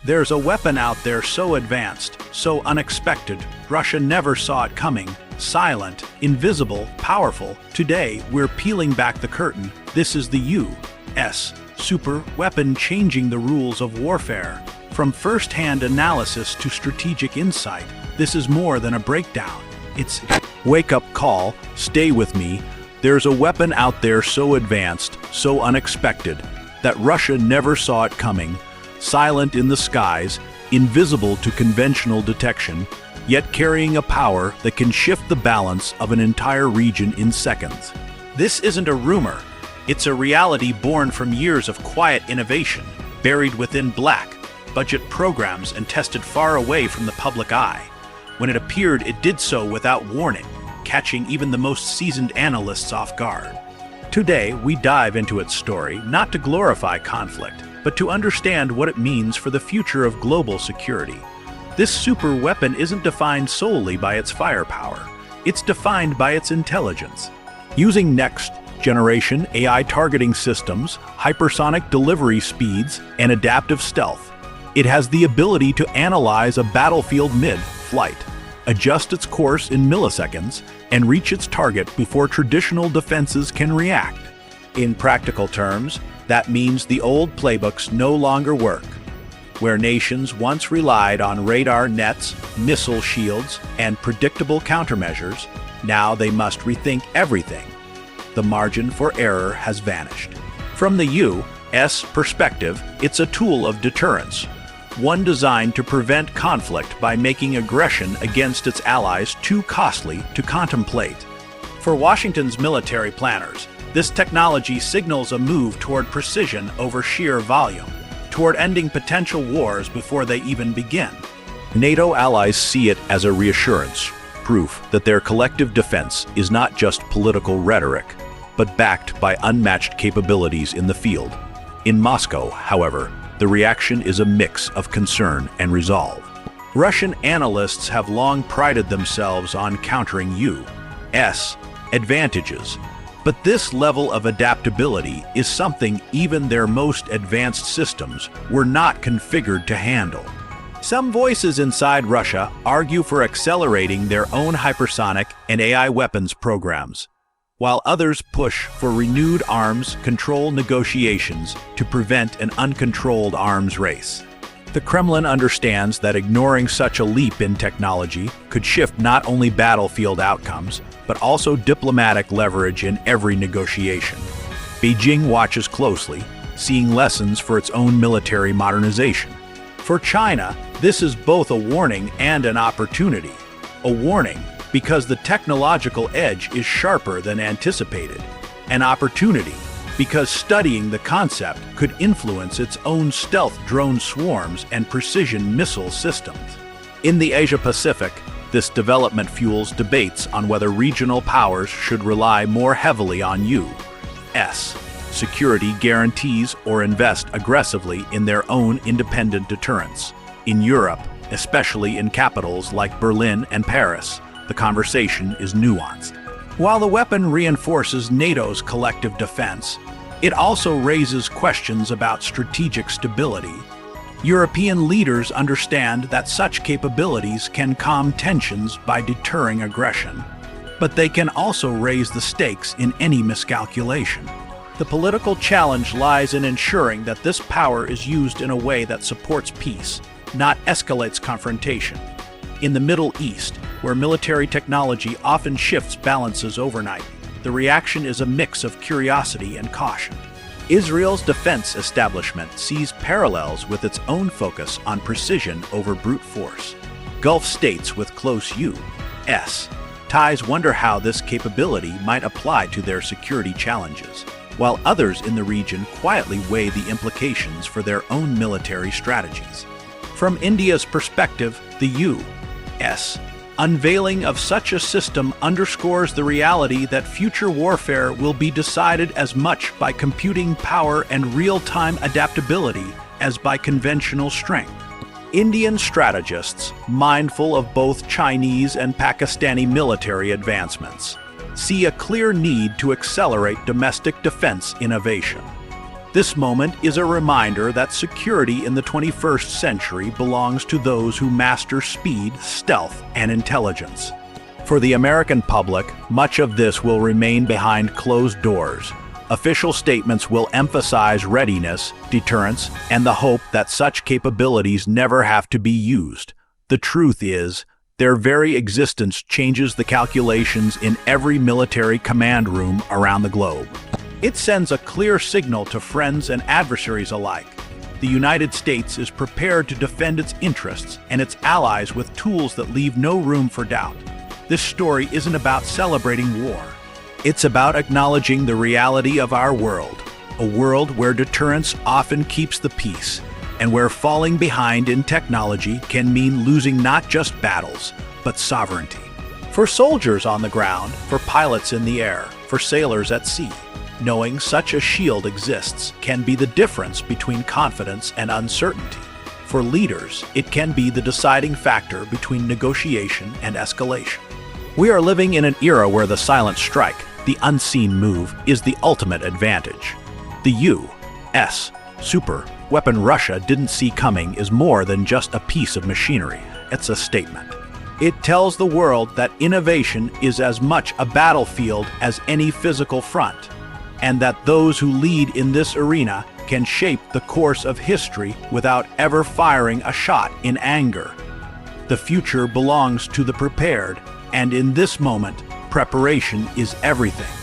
There's a weapon out there so advanced, so unexpected, Russia never saw it coming. Silent, invisible, powerful. Today, we're peeling back the curtain. This is the U.S. super weapon changing the rules of warfare. From first-hand analysis to strategic insight, this is more than a breakdown. It's wake-up call, stay with me. There's a weapon out there so advanced, so unexpected, that Russia never saw it coming. Silent in the skies, invisible to conventional detection, yet carrying a power that can shift the balance of an entire region in seconds. This isn't a rumor. It's a reality born from years of quiet innovation, buried within black budget programs and tested far away from the public eye. When it appeared, it did so without warning, catching even the most seasoned analysts off guard. Today, we dive into its story, not to glorify conflict, but to understand what it means for the future of global security. This super weapon isn't defined solely by its firepower. It's defined by its intelligence. Using next-generation AI targeting systems, hypersonic delivery speeds, and adaptive stealth, it has the ability to analyze a battlefield mid-flight, adjust its course in milliseconds, and reach its target before traditional defenses can react. In practical terms, that means the old playbooks no longer work. Where nations once relied on radar nets, missile shields, and predictable countermeasures, now they must rethink everything. The margin for error has vanished. From the U.S. perspective, it's a tool of deterrence, one designed to prevent conflict by making aggression against its allies too costly to contemplate. For Washington's military planners, this technology signals a move toward precision over sheer volume, toward ending potential wars before they even begin. NATO allies see it as a reassurance, proof that their collective defense is not just political rhetoric, but backed by unmatched capabilities in the field. In Moscow, however, the reaction is a mix of concern and resolve. Russian analysts have long prided themselves on countering U.S. advantages, but this level of adaptability is something even their most advanced systems were not configured to handle. Some voices inside Russia argue for accelerating their own hypersonic and AI weapons programs, while others push for renewed arms control negotiations to prevent an uncontrolled arms race. The Kremlin understands that ignoring such a leap in technology could shift not only battlefield outcomes, but also diplomatic leverage in every negotiation. Beijing watches closely, seeing lessons for its own military modernization. For China, this is both a warning and an opportunity. A warning because the technological edge is sharper than anticipated. An opportunity because studying the concept could influence its own stealth drone swarms and precision missile systems. In the Asia-Pacific, this development fuels debates on whether regional powers should rely more heavily on U.S. security guarantees or invest aggressively in their own independent deterrence. In Europe, especially in capitals like Berlin and Paris, the conversation is nuanced. While the weapon reinforces NATO's collective defense, it also raises questions about strategic stability. European leaders understand that such capabilities can calm tensions by deterring aggression, but they can also raise the stakes in any miscalculation. The political challenge lies in ensuring that this power is used in a way that supports peace, not escalates confrontation. In the Middle East, where military technology often shifts balances overnight, the reaction is a mix of curiosity and caution. Israel's defense establishment sees parallels with its own focus on precision over brute force. Gulf states with close U.S. ties wonder how this capability might apply to their security challenges, while others in the region quietly weigh the implications for their own military strategies. From India's perspective, the U.S. unveiling of such a system underscores the reality that future warfare will be decided as much by computing power and real-time adaptability as by conventional strength. Indian strategists, mindful of both Chinese and Pakistani military advancements, see a clear need to accelerate domestic defense innovation. This moment is a reminder that security in the 21st century belongs to those who master speed, stealth, and intelligence. For the American public, much of this will remain behind closed doors. Official statements will emphasize readiness, deterrence, and the hope that such capabilities never have to be used. The truth is, their very existence changes the calculations in every military command room around the globe. It sends a clear signal to friends and adversaries alike. The United States is prepared to defend its interests and its allies with tools that leave no room for doubt. This story isn't about celebrating war. It's about acknowledging the reality of our world, a world where deterrence often keeps the peace, and where falling behind in technology can mean losing not just battles, but sovereignty. For soldiers on the ground, for pilots in the air, for sailors at sea, knowing such a shield exists can be the difference between confidence and uncertainty. For leaders, it can be the deciding factor between negotiation and escalation. We are living in an era where the silent strike, the unseen move, is the ultimate advantage. The U.S. super weapon Russia didn't see coming is more than just a piece of machinery. It's a statement. It tells the world that innovation is as much a battlefield as any physical front, and that those who lead in this arena can shape the course of history without ever firing a shot in anger. The future belongs to the prepared, and in this moment, preparation is everything.